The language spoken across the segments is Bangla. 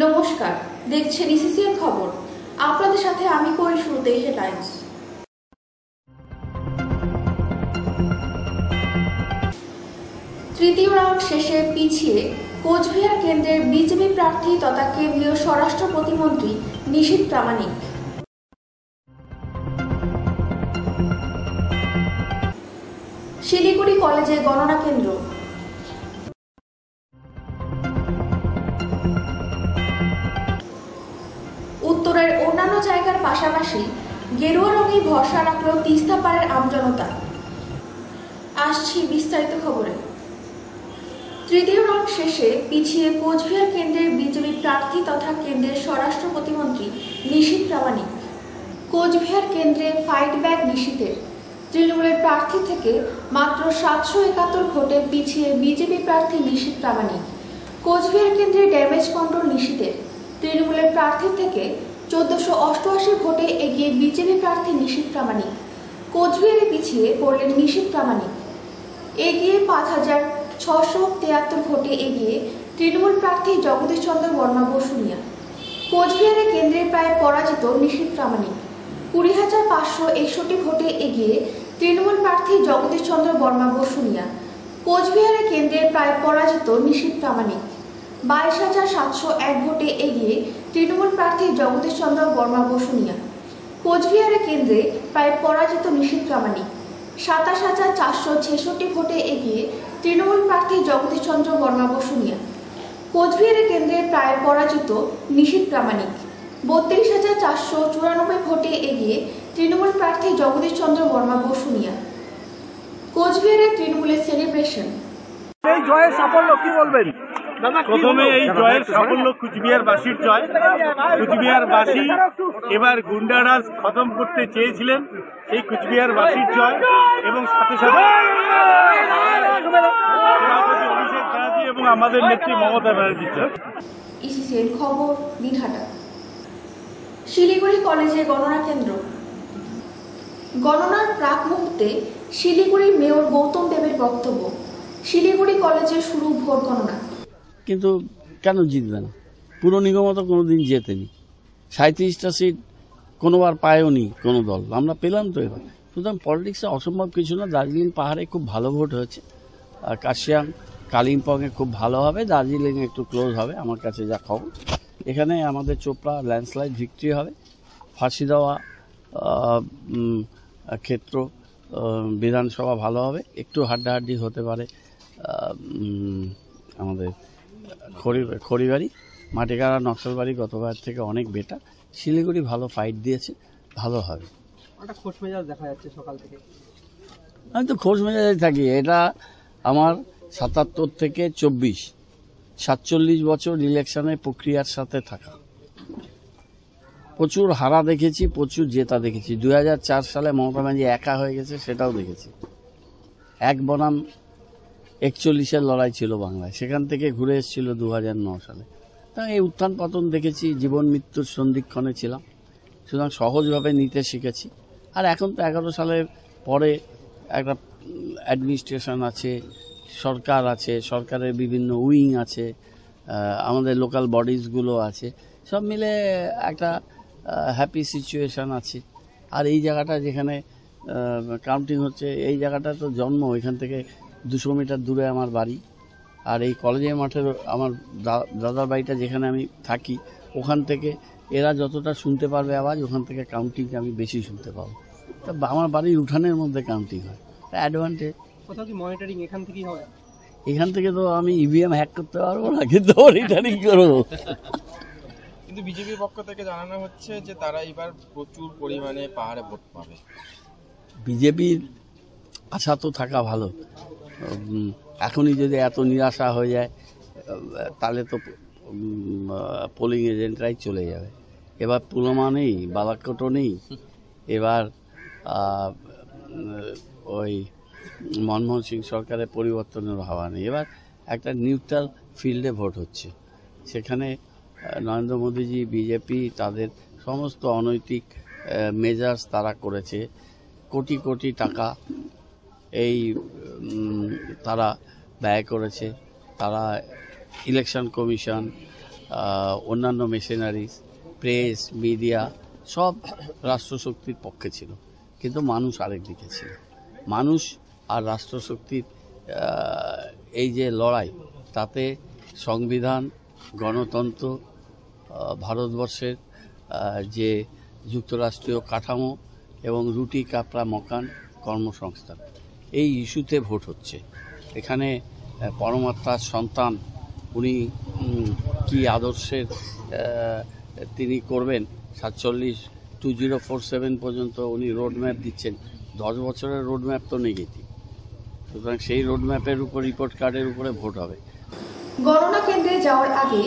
নমস্কার, দেখছেন ইসিসিএন খবর। আপনাদের সাথে আমি কোয়েল। শুরুতেই হেডলাইন্স। তৃতীয় রাউন্ড শেষে পিছিয়ে কোচবিহার কেন্দ্রের বিজেপি প্রার্থী তথা কেন্দ্রীয় স্বরাষ্ট্র প্রতিমন্ত্রী নিশীথ প্রামাণিক। শিলিগুড়ি কলেজে গণনা কেন্দ্র। উত্তরের অন্যান্য জায়গার পাশাপাশি গেরুয়া রঙেই ভরসা রাখল তিস্তা পাড়ের আমজনতা। আসছি বিস্তারিত খবরে। তৃতীয় রাউন্ড শেষে পিছিয়ে কোচবিহার কেন্দ্রের বিজেপি প্রার্থী তথা কেন্দ্রের স্বরাষ্ট্র প্রতিমন্ত্রী নিশীথ প্রামাণিক। কোচবিহার কেন্দ্রে ফাইট ব্যাক নিশীথের। তৃণমূলের প্রার্থী থেকে মাত্র 771 ভোটে পিছিয়ে বিজেপি প্রার্থী নিশীথ প্রামাণিক। কোচবিহার কেন্দ্রে ড্যামেজ কন্ট্রোল নিশীথের। তৃণমূলের প্রার্থী থেকে 1488 ভোটে এগিয়ে বিজেপি প্রার্থী নিশীথ প্রামাণিক। কোচবিহারে পিছিয়ে পড়লেন নিশীথ প্রামাণিক। এগিয়ে 5673 ভোটে এগিয়ে তৃণমূল প্রার্থী জগদীশ চন্দ্র বর্মা বসুনিয়া। কোচবিহারে কেন্দ্রে প্রায় পরাজিত নিশীথ প্রামাণিক। 20,561 ভোটে এগিয়ে তৃণমূল প্রার্থী জগদীশ চন্দ্র বর্মা বসুনিয়া। কোচবিহারে কেন্দ্রে প্রায় পরাজিত নিশীথ প্রামাণিক। 22,701 ভোটে এগিয়ে তৃণমূল প্রার্থী জগদীশ চন্দ্র বর্মা বসুনিয়া। কোচবিহারে কেন্দ্রে প্রায় পরাজিত নিশীথ প্রামাণিক। 27,466 ভোটে এগিয়ে তৃণমূল প্রার্থী জগদীশ চন্দ্র বর্মা বসুনিয়া। কোচবিহারে কেন্দ্রে প্রায় পরাজিত নিশীথ প্রামাণিক। 32,494 ভোটে এগিয়ে তৃণমূল প্রার্থী জগদীশ চন্দ্র বর্মা বসুনিয়া। কোচবিহারে তৃণমূলের সেলিব্রেশন। এই জয়ের সাফল্য কি বলবেন? প্রথমে এই জয়ের সাফল্য কুচবিহারবাসীর জয়। কুচবিহারবাসী এবার গুন্ডারাজ খতম করতে চেয়েছিলেন, এই কুচবিহারবাসীর জয়। এবং সাথে সাথে অভিষেক ব্যানার্জি এবং আমাদের নেত্রী মমতা ব্যানার্জির জয়। ইসিসিএন খবর, দিনহাটা। শিলিগুড়ি কলেজে গণনা কেন্দ্র। গণনার প্রাক মুহূর্তে শিলিগুড়ির মেয়র গৌতম দেবের বক্তব্য। শিলিগুড়ি কলেজে শুরু ভোট গণনা। কিন্তু কেন জিতবে না? পুর নিগম তো কোনোদিন জেতেনি। 37টা সিট কোনোবার পায়ওনি কোনো দল, আমরা পেলাম তো এবার। সুতরাং পলিটিক্সে অসম্ভব কিছু না। দার্জিলিং পাহাড়ে খুব ভালো ভোট হয়েছে, আর কার্শিয়াং কালিম্পংয়ে খুব ভালো হবে, দার্জিলিংয়ে একটু ক্লোজ হবে আমার কাছে যা খবর। এখানে আমাদের চোপড়া ল্যান্ডস্লাইড ভিক্টরি হবে। ফাঁসি দেওয়া ক্ষেত্র বিধানসভা ভালো হবে, একটু হাড্ডাহাড্ডি হতে পারে আমাদের খড়িবাড়ি, মাটিগাড়া, নকশালবাড়ি গতবার থেকে অনেক বেটার। শিলিগুড়ি ভালো ফাইট দিয়েছে, ভালো হবে। খোশ মেজাজ দেখা যাচ্ছে সকাল থেকে। আমি তো খোশ মেজাজে থাকি। এটা আমার 77 থেকে 24, 47 বছর ইলেকশনের প্রক্রিয়ার সাথে থাকা। প্রচুর হারা দেখেছি, প্রচুর জেতা দেখেছি। 2004 সালে মমতা ব্যানার্জি একা হয়ে গেছে, সেটাও দেখেছি। এক বনাম 41-এর লড়াই ছিল বাংলায়, সেখান থেকে ঘুরে এসেছিল 2009 সালে। তা এই উত্থান পতন দেখেছি, জীবন মৃত্যুর সন্ধিক্ষণে ছিলাম, সুতরাং সহজভাবে নিতে শিখেছি। আর এখন তো 11 সালের পরে একটা অ্যাডমিনিস্ট্রেশন আছে, সরকার আছে, সরকারের বিভিন্ন উইং আছে, আমাদের লোকাল বডিজগুলো আছে, সব মিলে একটা হ্যাপি সিচুয়েশান আছে। আর এই জায়গাটা যেখানে কাউন্টিং হচ্ছে, এই জায়গাটা তো জন্ম, এখান থেকে 200 মিটার দূরে আমার বাড়ি। আর এই কলেজের মাঠের আমার দাদার বাড়িটা যেখানে আমি থাকি, ওখান থেকে এরা যতটা শুনতে পারবে আওয়াজ, ওখান থেকে কাউন্টিং আমি বেশি শুনতে পাবো। তা আমার বাড়ির উঠানের মধ্যে কাউন্টিং হয়, অ্যাডভান্টেজ। কোথাও কি মনিটরিং এখান থেকেই হয়? এখান থেকে তো আমি ইভিএম হ্যাক করতে পারবো না, কিন্তু মনিটরিং করবো। কিন্তু বিজেপির পক্ষ থেকে জানানো হচ্ছে যে তারা এবার প্রচুর পরিমাণে পাহাড়ে ভোট পাবে। বিজেপির আশা তো থাকা ভালো। এখনই যদি এত নিরাশা হয়ে যায়, তাহলে তো পোলিং এজেন্টরাই চলে যাবে। এবার পুলওয়ামা নেই, বালাকোটও নেই, এবার ওই মনমোহন সিং সরকারের পরিবর্তনের হাওয়া নেই। এবার একটা নিউট্রাল ফিল্ডে ভোট হচ্ছে। সেখানে নরেন্দ্র মোদীজি, বিজেপি তাদের সমস্ত অনৈতিক মেজার্স তারা করেছে। কোটি কোটি টাকা এই তারা ব্যয় করেছে। তারা ইলেকশন কমিশন, অন্যান্য মেশিনারিজ, প্রেস, মিডিয়া সব রাষ্ট্রশক্তির পক্ষে ছিল, কিন্তু মানুষ আরেক দিকে ছিল। মানুষ আর রাষ্ট্রশক্তির এই যে লড়াই, তাতে সংবিধান, গণতন্ত্র, ভারতবর্ষের যে যুক্তরাষ্ট্রীয় কাঠামো এবং রুটি কাপড়া মকান কর্মসংস্থান, এই ইস্যুতে ভোট হচ্ছে। এখানে পরমাত্মার সন্তান উনি কি আদর্শের তিনি করবেন, 2047 পর্যন্ত উনি রোডম্যাপ দিচ্ছেন। 10 বছরের রোডম্যাপ তো নেগেটিভ, সুতরাং সেই রোডম্যাপের উপর, রিপোর্ট কার্ডের উপরে ভোট হবে। গণনা কেন্দ্রে যাওয়ার আগে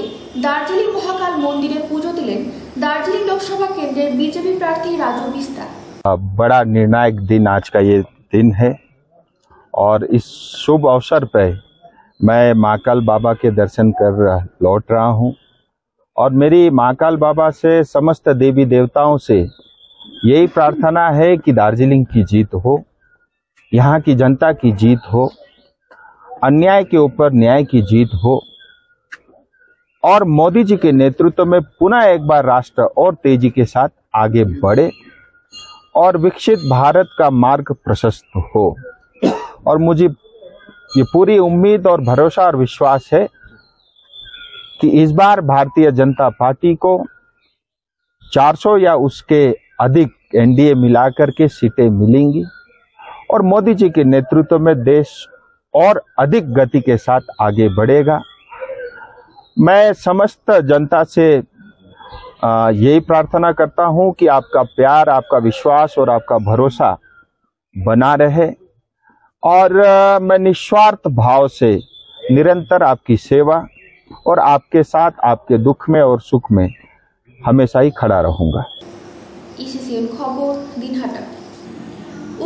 দার্জিলিং মহাকাল মন্দিরে পুজো দিলেন দার্জিলিং লোকসভা কেন্দ্রের বিজেপি প্রার্থী राजू बिस्ता। बड़ा निर्णायक दिन आज का ये दिन है और इस शुभ अवसर पर मैं महाकाल बाबा के दर्शन कर लौट रहा हूँ और मेरी महाकाल बाबा से, समस्त देवी देवताओं से यही प्रार्थना है कि दार्जिलिंग की जीत हो, यहाँ की जनता की जीत हो, अन्याय के ऊपर न्याय की जीत हो और मोदी जी के नेतृत्व में पुनः एक बार राष्ट्र और तेजी के साथ आगे बढ़े और विकसित भारत का मार्ग प्रशस्त हो। और मुझे ये पूरी उम्मीद और भरोसा और विश्वास है कि इस बार भारतीय जनता पार्टी को 400 या उसके अधिक एनडीए मिलाकर के सीटें मिलेंगी और मोदी जी के नेतृत्व में देश और अधिक गति के साथ आगे बढ़ेगा। मैं समस्त जनता से यही प्रार्थना करता हूं कि आपका प्यार, आपका विश्वास और आपका भरोसा बना रहे और मैं निस्वार्थ भाव से निरंतर आपकी सेवा और आपके साथ, आपके दुख में और सुख में हमेशा ही खड़ा रहूंगा। ইসিসিএন খবর, দিনহাটা।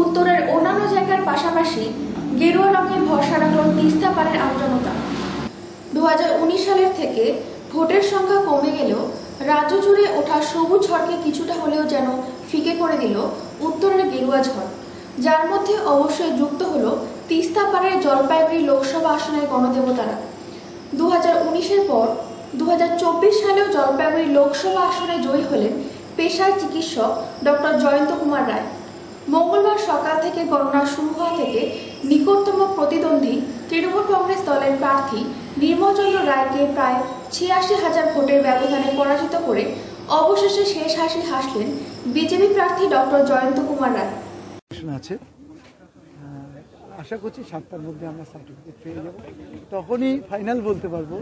উত্তরের অন্যান্য জায়গার পাশাপাশি গেরুয়া রঙে ভরসা রাখল তিস্তা পাড়ের আমজনতা। 2019 সালের থেকে ভোটের সংখ্যা কমে গেলেও রাজ্য জুড়ে ওঠা সবুজ ঝড়কে কিছুটা হলেও যেন ফিকে করে দিল উত্তরের গেরুয়া ঝড়, যার মধ্যে অবশ্যই যুক্ত হল তিস্তা পাড়ের জলপাইগুড়ি লোকসভা আসনের গণদেবতারা। 2019-এর পর 2024 সালেও জলপাইগুড়ি লোকসভা আসনে জয়ী হলেন পেশায় চিকিৎসক ডক্টর জয়ন্ত কুমার রায়। মঙ্গলবার সকাল থেকে গণনা শুরু হওয়া থেকে নিকটতম প্রতিদ্বন্দ্বী তৃণমূল কংগ্রেস দলের প্রার্থী নির্মলচন্দ্র রায়কে প্রায় 86,000 ভোটের ব্যবধানে পরাজিত করে অবশেষে শেষ হাসি হাসলেন বিজেপি প্রার্থী ডক্টর জয়ন্ত কুমার রায়। আছে, আশা করছি 7টার মধ্যে আমরা সার্টিফিকেট পেয়ে যাব, তখনই ফাইনাল বলতে পারবো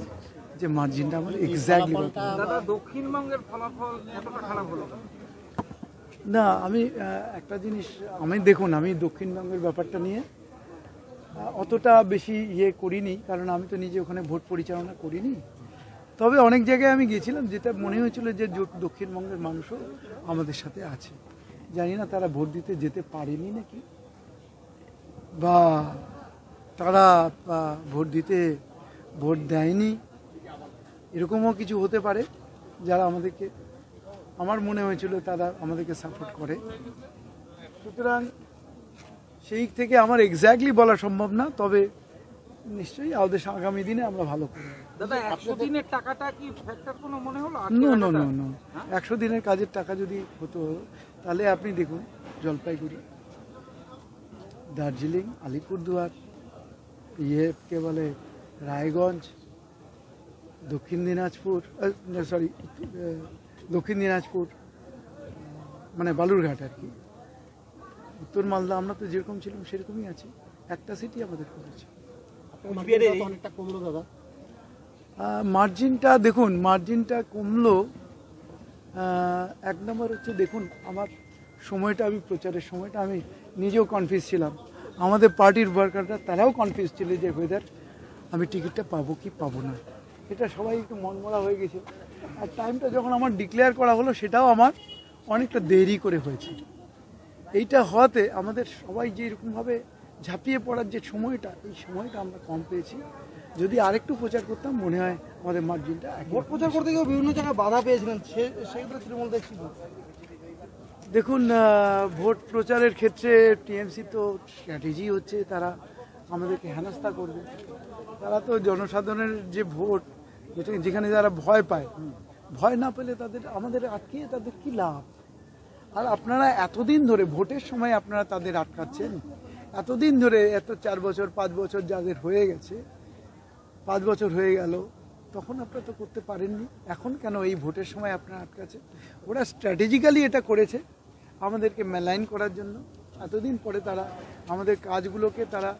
যে মার্জিনটা আমার এক্স্যাক্টলি। দাদা, দক্ষিণবঙ্গের ফলাফল এতটা খারাপ হলো না? আমি একটা জিনিস, দেখুন, আমি দক্ষিণবঙ্গের ব্যাপারটা নিয়ে অতটা বেশি করিনি, কারণ আমি তো নিজে ওখানে ভোট পরিচালনা করিনি। তবে অনেক জায়গায় আমি গেছিলাম, যেটা মনে হয়েছিল যে দক্ষিণবঙ্গের মানুষও আমাদের সাথে আছে। জানি না তারা ভোট দিতে যেতে পারেনি নাকি, বা তারা ভোট দেয়নি, এরকমও কিছু হতে পারে। যারা আমার মনে হয়েছিল তারা আমাদেরকে সাপোর্ট করে, সুতরাং সেই থেকে আমার এক্স্যাক্টলি বলা সম্ভব না। তবে নিশ্চয়ই আমাদের আগামী দিনে আমরা ভালো করব। দাদা, 100 দিনের টাকাটা কি ফ্যাক্টর কোনো মনে হলো? নো, 100 দিনের কাজের টাকা যদি হতো তাহলে আপনি দেখুন, জলপাইগুড়ি, দার্জিলিং, আলিপুরদুয়ার, কে বলে রায়গঞ্জ, দক্ষিণ দিনাজপুর মানে বালুরঘাট আর কি, উত্তর মালদা, আমরা তো যেরকম ছিলাম সেরকমই আছি। একটা সিটি আমাদের করেছে। মার্জিনটা দেখুন, মার্জিনটা কমলো। এক নম্বর হচ্ছে, দেখুন, আমার সময়টা, আমি প্রচারের সময়টা আমি নিজেও কনফিউজ ছিলাম, আমাদের পার্টির ওয়ার্কাররা তারাও কনফিউজ ছিল যে ওয়েদার আমি টিকিটটা পাবো কি পাবো না। এটা সবাই একটু মনমরা হয়ে গেছে। আর টাইমটা যখন আমার ডিক্লেয়ার করা হলো, সেটাও আমার অনেকটা দেরি করে হয়েছে। এইটা হওয়াতে আমাদের সবাই যে এরকমভাবে ঝাঁপিয়ে পড়ার যে সময়টা, এই সময়টা আমরা কম পেয়েছি। যদি আরেকটু প্রচার করতাম, মনে হয় আমাদের মার্জিনটা। ভোট প্রচার করতে গিয়ে বিভিন্ন জায়গায় বাধা পেয়েছিলেন, সেগুলো তৃণমূল দেখছিল। দেখুন, ভোট প্রচারের ক্ষেত্রে টিএমসি তো স্ট্র্যাটেজি হচ্ছে তারা আমাদেরকে হেনস্থা করবে। তারা তো জনসাধারণের যে ভোট, যেখানে যারা ভয় পায়, ভয় না পেলে তাদের আমাদের আটকিয়ে তাদের কি লাভ? আর আপনারা এতদিন ধরে ভোটের সময় আপনারা তাদের আটকাচ্ছেন, এতদিন ধরে এত 4 বছর 5 বছর যাদের হয়ে গেছে, 5 বছর হয়ে গেল, তখন আপনারা তো করতে পারেননি, এখন কেন এই ভোটের সময় আপনারা আটকাচ্ছেন? ওরা স্ট্র্যাটেজিক্যালি এটা করেছে আমাদেরকে মেলাইন করার জন্য। এতদিন পরে তারা আমাদের কাজগুলোকে তারা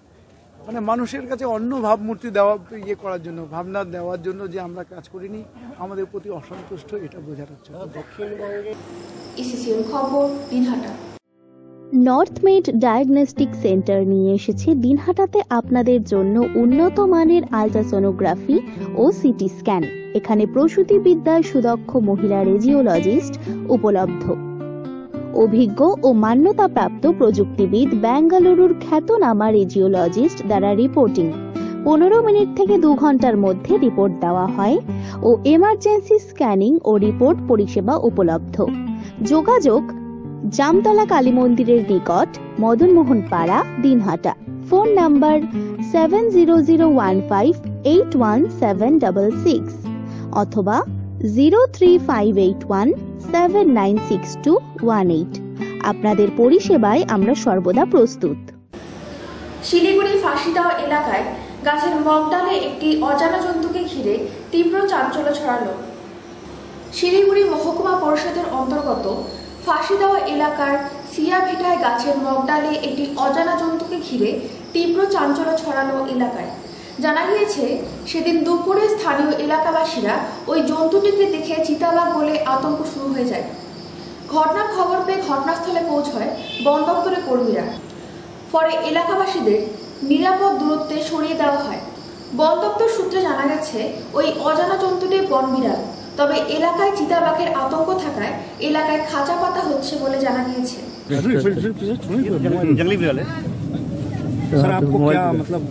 মানে মানুষের কাছে অন্য ভাবমূর্তি দেওয়া করার জন্য, ভাবনা দেওয়ার জন্য যে আমরা কাজ করিনি, আমাদের প্রতি অসন্তুষ্ট, এটা বোঝানোর জন্য। ইসিসিএন খবর, Dinhata. North made diagnostic centre নিয়ে এসেছে দিনহাটাতে আপনাদের জন্য উন্নত মানের আলট্রাসোনোগ্রাফি ও সিটি স্ক্যান। এখানে প্রসূতিবিদ্যায় সুদক্ষ মহিলা রেডিওলজিস্ট উপলব্ধ। অভিজ্ঞ ও মান্যতাপ্রাপ্ত প্রযুক্তিবিদ বেঙ্গালুরুর খ্যাতনামা রেডিওলজিস্ট দ্বারা রিপোর্টিং। 15 মিনিট থেকে 2 ঘন্টার মধ্যে রিপোর্ট দেওয়া হয় ও এমার্জেন্সি স্ক্যানিং ও রিপোর্ট পরিষেবা উপলব্ধ। যোগাযোগ জামতলা কালী মন্দিরের নিকট, মদনমোহন পাড়া, দিনহাটা। ফোন নাম্বার 7001581766 অথবা 03581796218। আপনাদের পরিষেবায় আমরা সর্বদা প্রস্তুত। শিলিগুড়ি ফাঁসিদাও এলাকায় গাছের মগডালে একটি অজানা জন্তুকে ঘিরে তীব্র চাঞ্চল্য ছড়ালো। শিলিগুড়ি মহকুমা পরিষদের অন্তর্গত ফাঁসিদাও এলাকার সিয়াভিটায় গাছের মগডালে একটি অজানা জন্তুকে ঘিরে তীব্র চাঞ্চল্য ছড়ালো এলাকায়। জানা গিয়েছে, সেদিন দুপুরে স্থানীয় এলাকাবাসীরা ওই জন্তুটিকে দেখে চিতাবাঘ বলে আতঙ্ক শুরু হয়ে যায়। ঘটনার খবর পেয়ে ঘটনাস্থলে পৌঁছয় বন দপ্তরের কর্মীরা। পরে এলাকাবাসীদের নিরাপদ দূরত্বে সরিয়ে দেওয়া হয়। বন দপ্তর সূত্রে জানা গেছে, ওই অজানা জন্তুটি বন বিড়াল। তবে এলাকায় চিতাবাঘের আতঙ্ক থাকায় এলাকায় খাঁচা পাতা হচ্ছে বলে জানা গিয়েছে। जंगली बिरल है सर, आपको क्या मतलब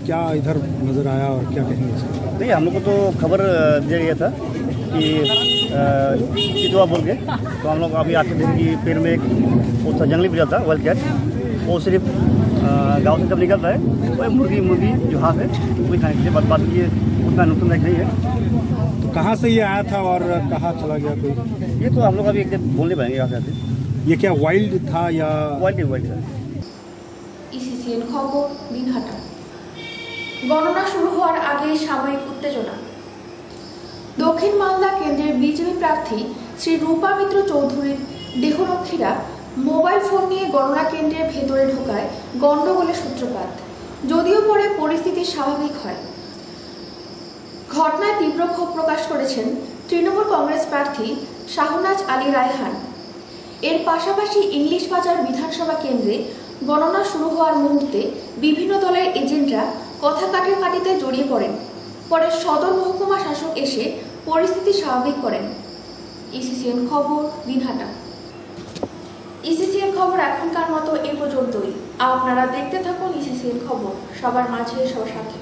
क्या इधर नजर आया और क्या कहेंगे सर? नहीं, हम लोग को तो खबर दिया गया था कि चितवा बोल के, तो हम लोग अभी आके देखें कि पेड़ में एक वो था जंगली बिरल था, वाइल्ड कैट। वो सिर्फ गाँव से जब निकलता है वो मुर्गी जो हाथ है वही खाने के लिए, बात की उतना नुकसानदायक नहीं है। तो कहाँ से ये आया था और कहाँ चला गया कोई? ये तो हम लोग अभी एकदम बोल नहीं पाएंगे यहाँ से आते। ये क्या वाइल्ड था या वाइल्ड था। ইসিসিএন খবর, দিনহাটা। গণনা শুরু হওয়ার আগে সাময়িক উত্তেজনা। দক্ষিণ মালদা কেন্দ্রের বিজেপি প্রার্থী শ্রী রূপা মিত্র চৌধুরীর দেহরক্ষীরা মোবাইল ফোন নিয়ে গণনা কেন্দ্রের ভেতরে ঢোকায় গন্ডগোলের সূত্রপাত। যদিও পরে পরিস্থিতি স্বাভাবিক হয়। ঘটনায় তীব্র ক্ষোভ প্রকাশ করেছেন তৃণমূল কংগ্রেস প্রার্থী শাহনাজ আলী রায়হান। এর পাশাপাশি ইংলিশ বাজার বিধানসভা কেন্দ্রে গণনা শুরু হওয়ার মুহূর্তে বিভিন্ন দলের এজেন্টরা কথা কাটাকাটিতে জড়িয়ে পড়েন। পরে সদর মহকুমা শাসক এসে পরিস্থিতি স্বাভাবিক করেন। ইসিসিএন খবর, দিনহাটা। ইসিসিএন খবর এখনকার মতো এ পর্যন্তই। আপনারা দেখতে থাকুন ইসিসিএন খবর, সবার মাঝে সবার সাথে।